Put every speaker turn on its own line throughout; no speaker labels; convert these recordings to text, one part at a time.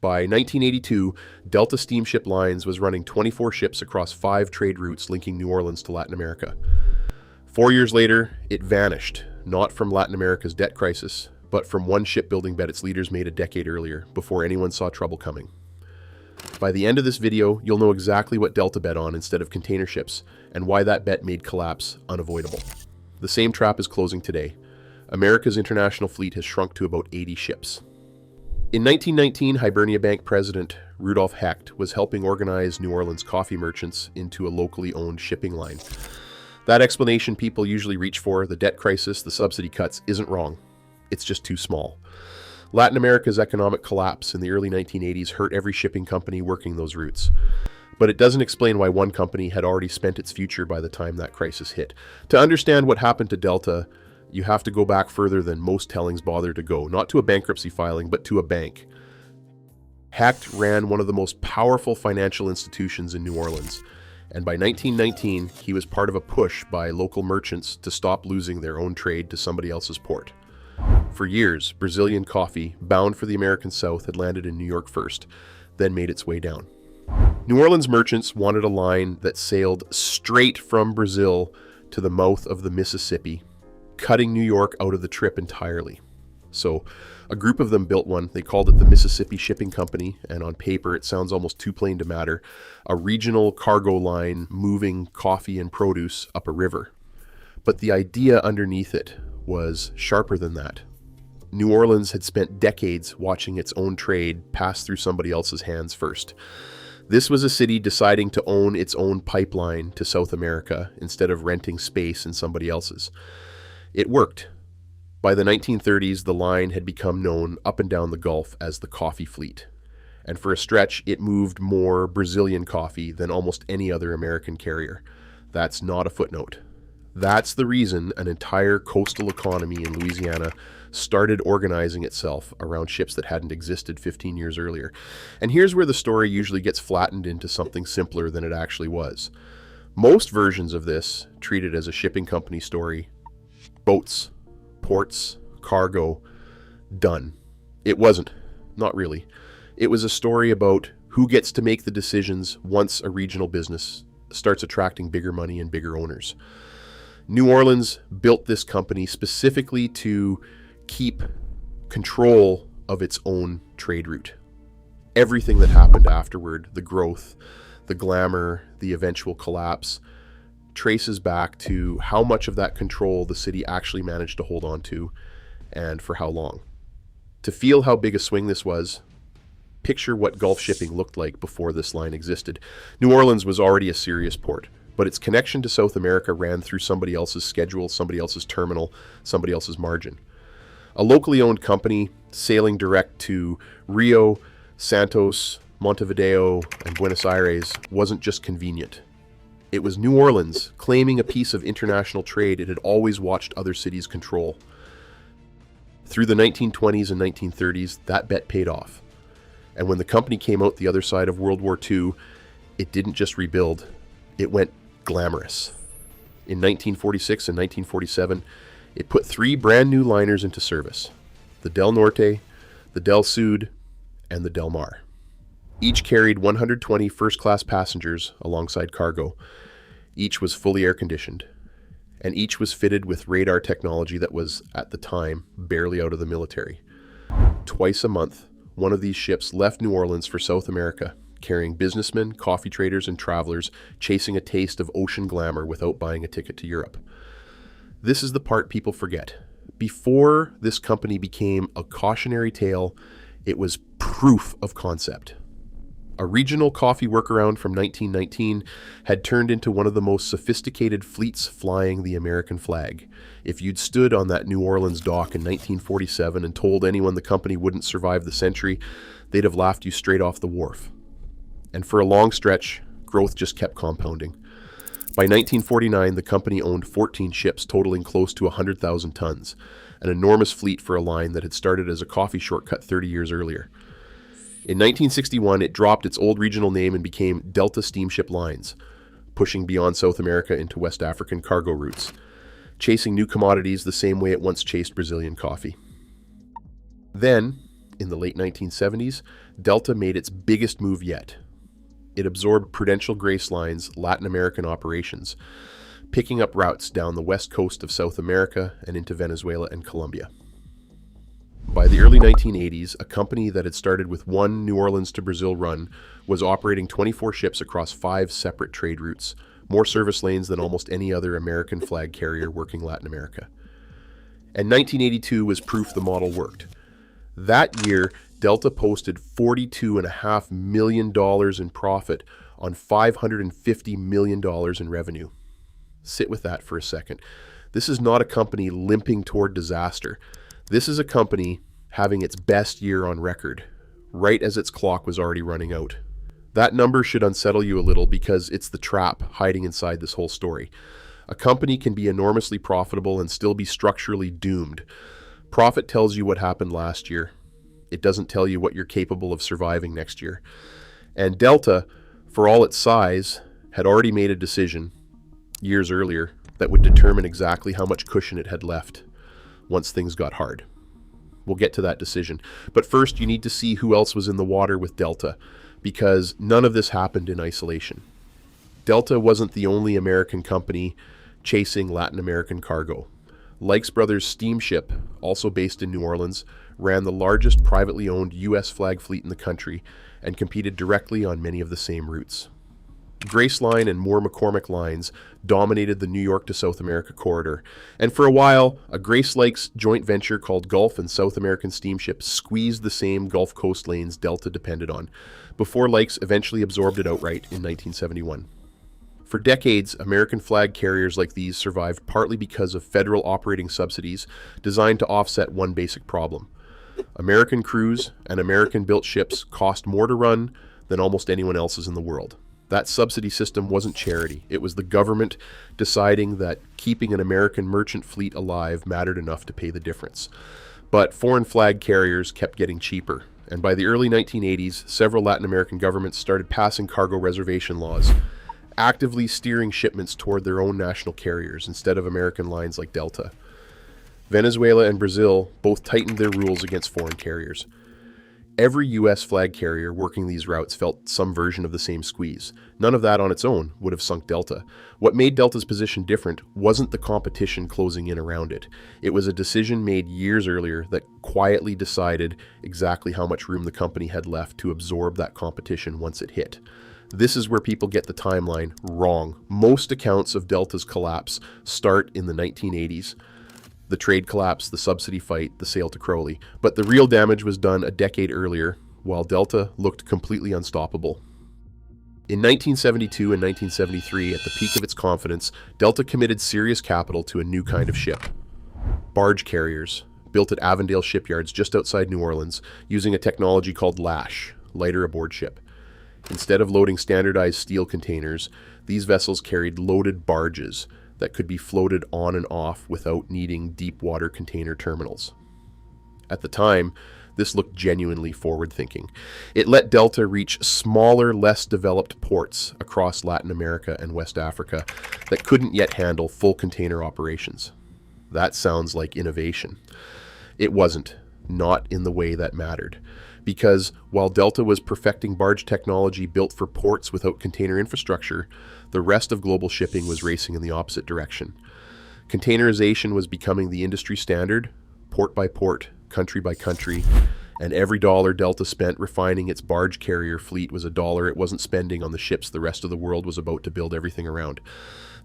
By 1982, Delta Steamship Lines was running 24 ships across 5 trade routes linking New Orleans to Latin America. 4 years later, it vanished, not from Latin America's debt crisis, but from one shipbuilding bet its leaders made a decade earlier, before anyone saw trouble coming. By the end of this video, you'll know exactly what Delta bet on instead of container ships, and why that bet made collapse unavoidable. The same trap is closing today. America's international fleet has shrunk to about 80 ships. In 1919, Hibernia Bank president Rudolf Hecht was helping organize New Orleans coffee merchants into a locally owned shipping line. That explanation people usually reach for, the debt crisis, the subsidy cuts, isn't wrong. It's just too small. Latin America's economic collapse in the early 1980s hurt every shipping company working those routes. But it doesn't explain why one company had already spent its future by the time that crisis hit. To understand what happened to Delta, you have to go back further than most tellings bother to go, not to a bankruptcy filing, but to a bank. Hecht ran one of the most powerful financial institutions in New Orleans, and by 1919, he was part of a push by local merchants to stop losing their own trade to somebody else's port. For years, Brazilian coffee, bound for the American South, had landed in New York first, then made its way down. New Orleans merchants wanted a line that sailed straight from Brazil to the mouth of the Mississippi, cutting New York out of the trip entirely. So a group of them built one. They called it the Mississippi Shipping Company, and on paper it sounds almost too plain to matter. A regional cargo line moving coffee and produce up a river. But the idea underneath it was sharper than that. New Orleans had spent decades watching its own trade pass through somebody else's hands first. This was a city deciding to own its own pipeline to South America instead of renting space in somebody else's. It worked. By the 1930s, the line had become known up and down the Gulf as the Coffee Fleet. And for a stretch, it moved more Brazilian coffee than almost any other American carrier. That's not a footnote. That's the reason an entire coastal economy in Louisiana started organizing itself around ships that hadn't existed 15 years earlier. And here's where the story usually gets flattened into something simpler than it actually was. Most versions of this treat it as a shipping company story. Boats, ports, cargo, done. It wasn't. Not really. It was a story about who gets to make the decisions once a regional business starts attracting bigger money and bigger owners. New Orleans built this company specifically to keep control of its own trade route. Everything that happened afterward, the growth, the glamour, the eventual collapse, traces back to how much of that control the city actually managed to hold on to, and for how long. To feel how big a swing this was, picture what Gulf shipping looked like before this line existed. New Orleans was already a serious port, but its connection to South America ran through somebody else's schedule, somebody else's terminal, somebody else's margin. A locally owned company sailing direct to Rio, Santos, Montevideo, and Buenos Aires wasn't just convenient. It was New Orleans claiming a piece of international trade it had always watched other cities control. Through the 1920s and 1930s, that bet paid off. And when the company came out the other side of World War II, it didn't just rebuild, it went glamorous. In 1946 and 1947, it put 3 brand new liners into service: the Del Norte, the Del Sud, and the Del Mar. Each carried 120 first-class passengers alongside cargo. Each was fully air-conditioned, and each was fitted with radar technology that was, at the time, barely out of the military. Twice a month, one of these ships left New Orleans for South America, carrying businessmen, coffee traders, and travelers chasing a taste of ocean glamour without buying a ticket to Europe. This is the part people forget. Before this company became a cautionary tale, it was proof of concept. A regional coffee workaround from 1919 had turned into one of the most sophisticated fleets flying the American flag. If you'd stood on that New Orleans dock in 1947 and told anyone the company wouldn't survive the century, they'd have laughed you straight off the wharf. And for a long stretch, growth just kept compounding. By 1949, the company owned 14 ships totaling close to 100,000 tons, an enormous fleet for a line that had started as a coffee shortcut 30 years earlier. In 1961, it dropped its old regional name and became Delta Steamship Lines, pushing beyond South America into West African cargo routes, chasing new commodities the same way it once chased Brazilian coffee. Then, in the late 1970s, Delta made its biggest move yet. It absorbed Prudential Grace Line's Latin American operations, picking up routes down the west coast of South America and into Venezuela and Colombia. By the early 1980s, a company that had started with one New Orleans to Brazil run was operating 24 ships across 5 separate trade routes, more service lanes than almost any other American flag carrier working Latin America. And 1982 was proof the model worked. That year, Delta posted $42.5 million in profit on $550 million in revenue. Sit with that for a second. This is not a company limping toward disaster. This is a company having its best year on record, right as its clock was already running out. That number should unsettle you a little because it's the trap hiding inside this whole story. A company can be enormously profitable and still be structurally doomed. Profit tells you what happened last year. It doesn't tell you what you're capable of surviving next year. And Delta, for all its size, had already made a decision years earlier that would determine exactly how much cushion it had left once things got hard. We'll get to that decision. But first, you need to see who else was in the water with Delta, because none of this happened in isolation. Delta wasn't the only American company chasing Latin American cargo. Likes Brothers Steamship, also based in New Orleans, ran the largest privately owned U.S. flag fleet in the country and competed directly on many of the same routes. Grace Line and Moore McCormick lines dominated the New York to South America corridor, and for a while, a Grace Lakes joint venture called Gulf and South American Steamship squeezed the same Gulf Coast lanes Delta depended on, before Lakes eventually absorbed it outright in 1971. For decades, American flag carriers like these survived partly because of federal operating subsidies designed to offset one basic problem. American crews and American-built ships cost more to run than almost anyone else's in the world. That subsidy system wasn't charity. It was the government deciding that keeping an American merchant fleet alive mattered enough to pay the difference. But foreign flag carriers kept getting cheaper, and by the early 1980s, several Latin American governments started passing cargo reservation laws, actively steering shipments toward their own national carriers instead of American lines like Delta. Venezuela and Brazil both tightened their rules against foreign carriers. Every U.S. flag carrier working these routes felt some version of the same squeeze. None of that on its own would have sunk Delta. What made Delta's position different wasn't the competition closing in around it. It was a decision made years earlier that quietly decided exactly how much room the company had left to absorb that competition once it hit. This is where people get the timeline wrong. Most accounts of Delta's collapse start in the 1980s. The trade collapse, the subsidy fight, the sale to Crowley. But the real damage was done a decade earlier, while Delta looked completely unstoppable. In 1972 and 1973, at the peak of its confidence, Delta committed serious capital to a new kind of ship. Barge carriers, built at Avondale shipyards just outside New Orleans, using a technology called LASH, lighter aboard ship. Instead of loading standardized steel containers, these vessels carried loaded barges that could be floated on and off without needing deep water container terminals. At the time, this looked genuinely forward-thinking. It let Delta reach smaller, less developed ports across Latin America and West Africa that couldn't yet handle full container operations. That sounds like innovation. It wasn't, not in the way that mattered. Because while Delta was perfecting barge technology built for ports without container infrastructure, the rest of global shipping was racing in the opposite direction. Containerization was becoming the industry standard, port by port, country by country, and every dollar Delta spent refining its barge carrier fleet was a dollar it wasn't spending on the ships the rest of the world was about to build everything around.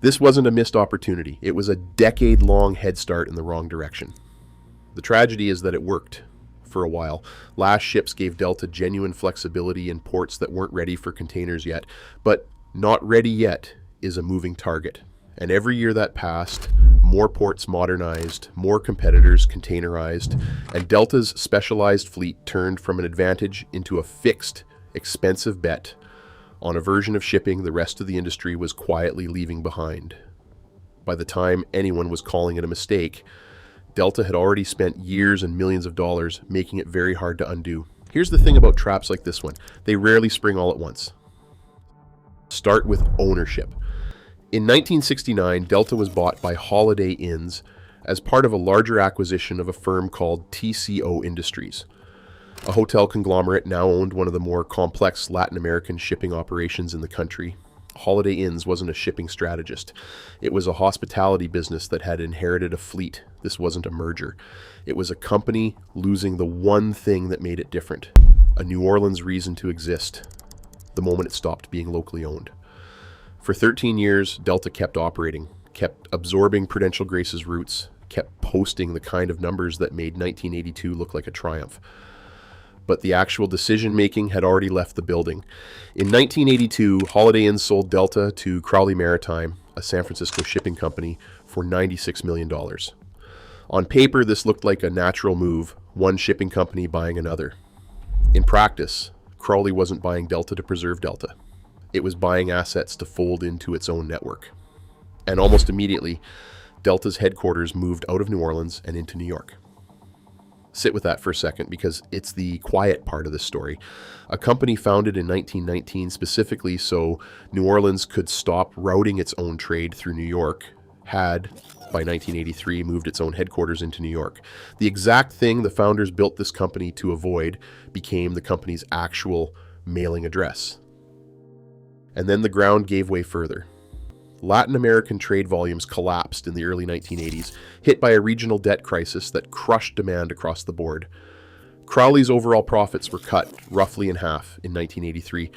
This wasn't a missed opportunity. It was a decade-long head start in the wrong direction. The tragedy is that it worked. For a while, LASH ships gave Delta genuine flexibility in ports that weren't ready for containers yet, but not ready yet is a moving target. And every year that passed, more ports modernized, more competitors containerized, and Delta's specialized fleet turned from an advantage into a fixed, expensive bet on a version of shipping the rest of the industry was quietly leaving behind. By the time anyone was calling it a mistake, Delta had already spent years and millions of dollars, making it very hard to undo. Here's the thing about traps like this one. They rarely spring all at once. Start with ownership. In 1969, Delta was bought by Holiday Inns as part of a larger acquisition of a firm called TCO Industries. A hotel conglomerate now owned one of the more complex Latin American shipping operations in the country. Holiday Inns wasn't a shipping strategist. It was a hospitality business that had inherited a fleet. This wasn't a merger. It was a company losing the one thing that made it different, a New Orleans reason to exist, the moment it stopped being locally owned. For 13 years, Delta kept operating, kept absorbing Prudential Grace's routes, kept posting the kind of numbers that made 1982 look like a triumph. But the actual decision-making had already left the building. In 1982, Holiday Inn sold Delta to Crowley Maritime, a San Francisco shipping company, for $96 million. On paper, this looked like a natural move, one shipping company buying another. In practice, Crowley wasn't buying Delta to preserve Delta. It was buying assets to fold into its own network. And almost immediately, Delta's headquarters moved out of New Orleans and into New York. Sit with that for a second, because it's the quiet part of this story. A company founded in 1919 specifically so New Orleans could stop routing its own trade through New York had, by 1983, moved its own headquarters into New York. The exact thing the founders built this company to avoid became the company's actual mailing address. And then the ground gave way further. Latin American trade volumes collapsed in the early 1980s, hit by a regional debt crisis that crushed demand across the board. Crowley's overall profits were cut roughly in half in 1983,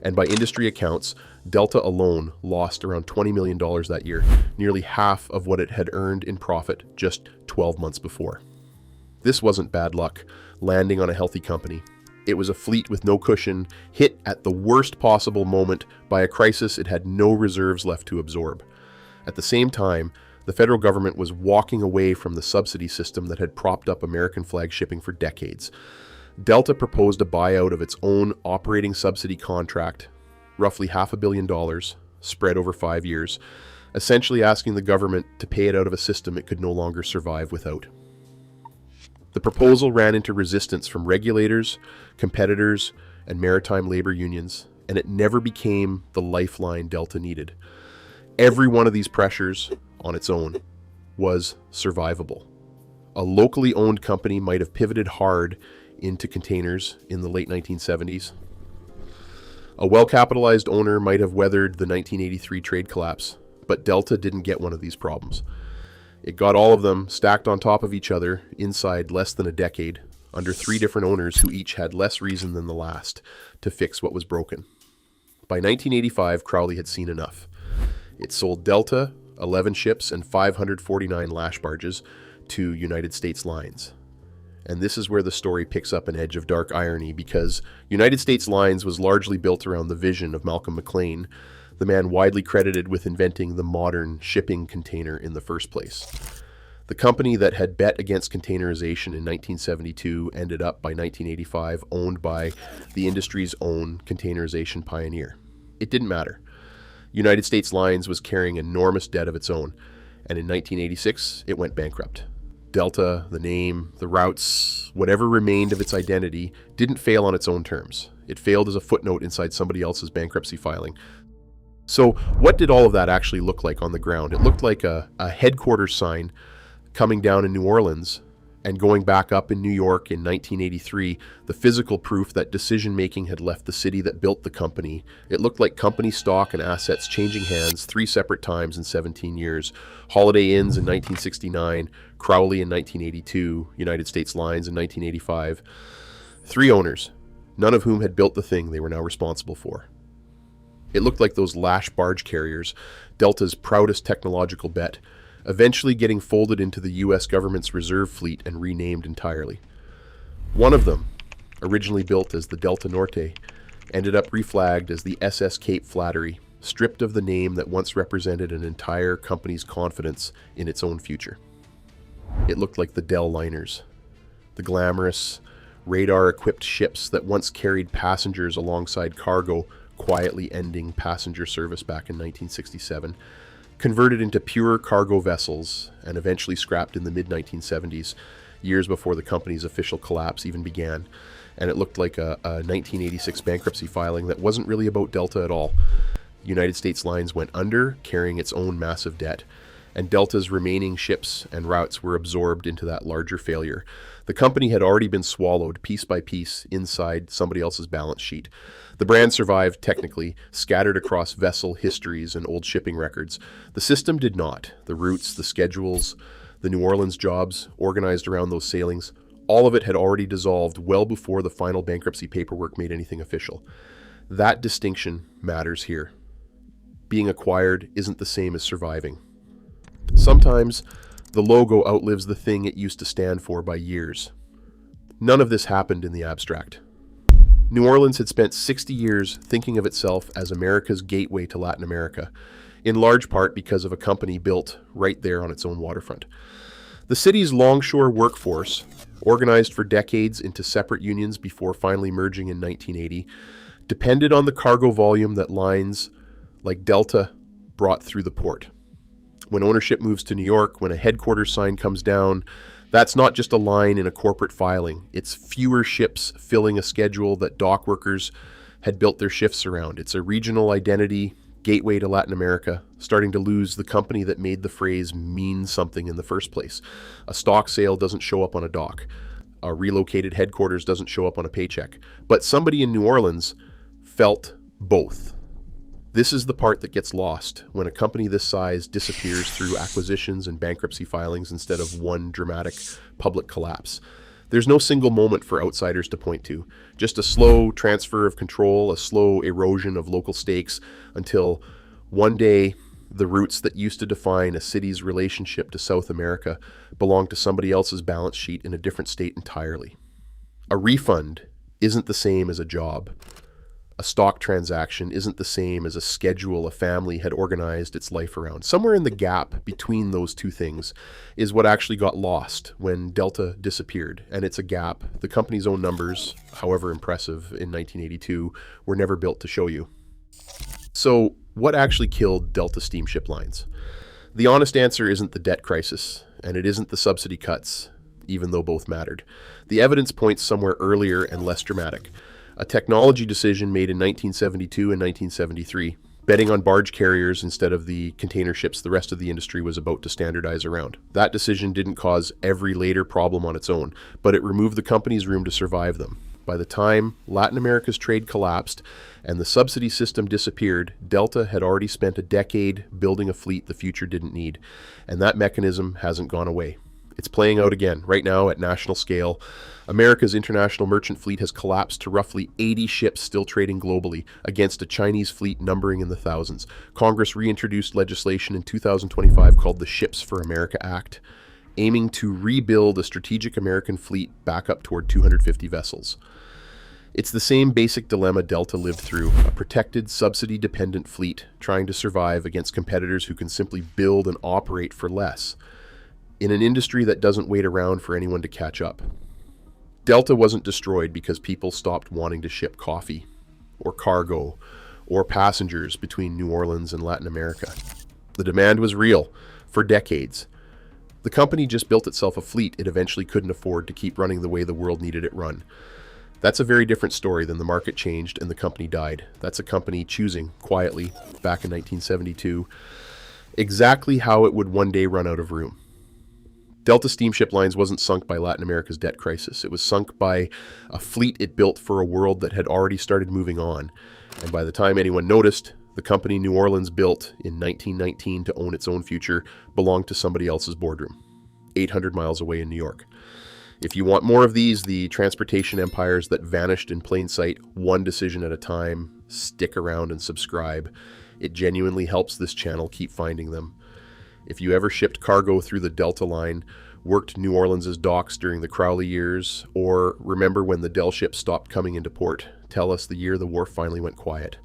and by industry accounts, Delta alone lost around $20 million that year, nearly half of what it had earned in profit just 12 months before. This wasn't bad luck, landing on a healthy company. It was a fleet with no cushion, hit at the worst possible moment by a crisis it had no reserves left to absorb. At the same time, the federal government was walking away from the subsidy system that had propped up American flag shipping for decades. Delta proposed a buyout of its own operating subsidy contract, roughly $500 million, spread over 5 years, essentially asking the government to pay it out of a system it could no longer survive without. The proposal ran into resistance from regulators, competitors, and maritime labor unions, and it never became the lifeline Delta needed. Every one of these pressures, on its own, was survivable. A locally owned company might have pivoted hard into containers in the late 1970s. A well-capitalized owner might have weathered the 1983 trade collapse, but Delta didn't get one of these problems. It got all of them stacked on top of each other inside less than a decade, under 3 different owners who each had less reason than the last to fix what was broken. By 1985, Crowley had seen enough. It sold Delta, 11 ships, and 549 lash barges to United States Lines. And this is where the story picks up an edge of dark irony, because United States Lines was largely built around the vision of Malcolm McLean, the man widely credited with inventing the modern shipping container in the first place. The company that had bet against containerization in 1972 ended up, by 1985, owned by the industry's own containerization pioneer. It didn't matter. United States Lines was carrying enormous debt of its own, and in 1986, it went bankrupt. Delta, the name, the routes, whatever remained of its identity, didn't fail on its own terms. It failed as a footnote inside somebody else's bankruptcy filing. So what did all of that actually look like on the ground? It looked like a headquarters sign coming down in New Orleans and going back up in New York in 1983, the physical proof that decision-making had left the city that built the company. It looked like company stock and assets changing hands 3 separate times in 17 years. Holiday Inns in 1969, Crowley in 1982, United States Lines in 1985. 3 owners, none of whom had built the thing they were now responsible for. It looked like those lash barge carriers, Delta's proudest technological bet, eventually getting folded into the U.S. government's reserve fleet and renamed entirely. One of them, originally built as the Delta Norte, ended up reflagged as the SS Cape Flattery, stripped of the name that once represented an entire company's confidence in its own future. It looked like the Dell liners, the glamorous, radar-equipped ships that once carried passengers alongside cargo, quietly ending passenger service back in 1967, converted into pure cargo vessels and eventually scrapped in the mid-1970s, years before the company's official collapse even began. And it looked like a 1986 bankruptcy filing that wasn't really about Delta at all. United States Lines went under, carrying its own massive debt, and Delta's remaining ships and routes were absorbed into that larger failure. The company had already been swallowed piece by piece inside somebody else's balance sheet. The brand survived technically, scattered across vessel histories and old shipping records. The system did not. The routes, the schedules, the New Orleans jobs organized around those sailings, all of it had already dissolved well before the final bankruptcy paperwork made anything official. That distinction matters here. Being acquired isn't the same as surviving. Sometimes the logo outlives the thing it used to stand for by years. None of this happened in the abstract. New Orleans had spent 60 years thinking of itself as America's gateway to Latin America, in large part because of a company built right there on its own waterfront. The city's longshore workforce, organized for decades into separate unions before finally merging in 1980, depended on the cargo volume that lines like Delta brought through the port. When ownership moves to New York, when a headquarters sign comes down, that's not just a line in a corporate filing. It's fewer ships filling a schedule that dock workers had built their shifts around. It's a regional identity, gateway to Latin America, starting to lose the company that made the phrase mean something in the first place. A stock sale doesn't show up on a dock. A relocated headquarters doesn't show up on a paycheck. But somebody in New Orleans felt both. This is the part that gets lost when a company this size disappears through acquisitions and bankruptcy filings instead of one dramatic public collapse. There's no single moment for outsiders to point to, just a slow transfer of control, a slow erosion of local stakes until one day the roots that used to define a city's relationship to South America belong to somebody else's balance sheet in a different state entirely. A refund isn't the same as a job. A stock transaction isn't the same as a schedule a family had organized its life around. Somewhere in the gap between those two things is what actually got lost when Delta disappeared. And it's a gap the company's own numbers, however impressive in 1982, were never built to show you. So what actually killed Delta Steamship Lines? The honest answer isn't the debt crisis, and it isn't the subsidy cuts, even though both mattered. The evidence points somewhere earlier and less dramatic. A technology decision made in 1972 and 1973, betting on barge carriers instead of the container ships the rest of the industry was about to standardize around. That decision didn't cause every later problem on its own, but it removed the company's room to survive them. By the time Latin America's trade collapsed and the subsidy system disappeared, Delta had already spent a decade building a fleet the future didn't need, and that mechanism hasn't gone away. It's playing out again, right now at national scale. America's international merchant fleet has collapsed to roughly 80 ships still trading globally against a Chinese fleet numbering in the thousands. Congress reintroduced legislation in 2025 called the Ships for America Act, aiming to rebuild a strategic American fleet back up toward 250 vessels. It's the same basic dilemma Delta lived through, a protected, subsidy-dependent fleet trying to survive against competitors who can simply build and operate for less, in an industry that doesn't wait around for anyone to catch up. Delta wasn't destroyed because people stopped wanting to ship coffee, or cargo, or passengers between New Orleans and Latin America. The demand was real, for decades. The company just built itself a fleet it eventually couldn't afford to keep running the way the world needed it run. That's a very different story than the market changed and the company died. That's a company choosing, quietly, back in 1972, exactly how it would one day run out of room. Delta Steamship Lines wasn't sunk by Latin America's debt crisis. It was sunk by a fleet it built for a world that had already started moving on. And by the time anyone noticed, the company New Orleans built in 1919 to own its own future belonged to somebody else's boardroom, 800 miles away in New York. If you want more of these, the transportation empires that vanished in plain sight, one decision at a time, stick around and subscribe. It genuinely helps this channel keep finding them. If you ever shipped cargo through the Delta line, worked New Orleans' docks during the Crowley years, or remember when the Del ship stopped coming into port, tell us the year the wharf finally went quiet.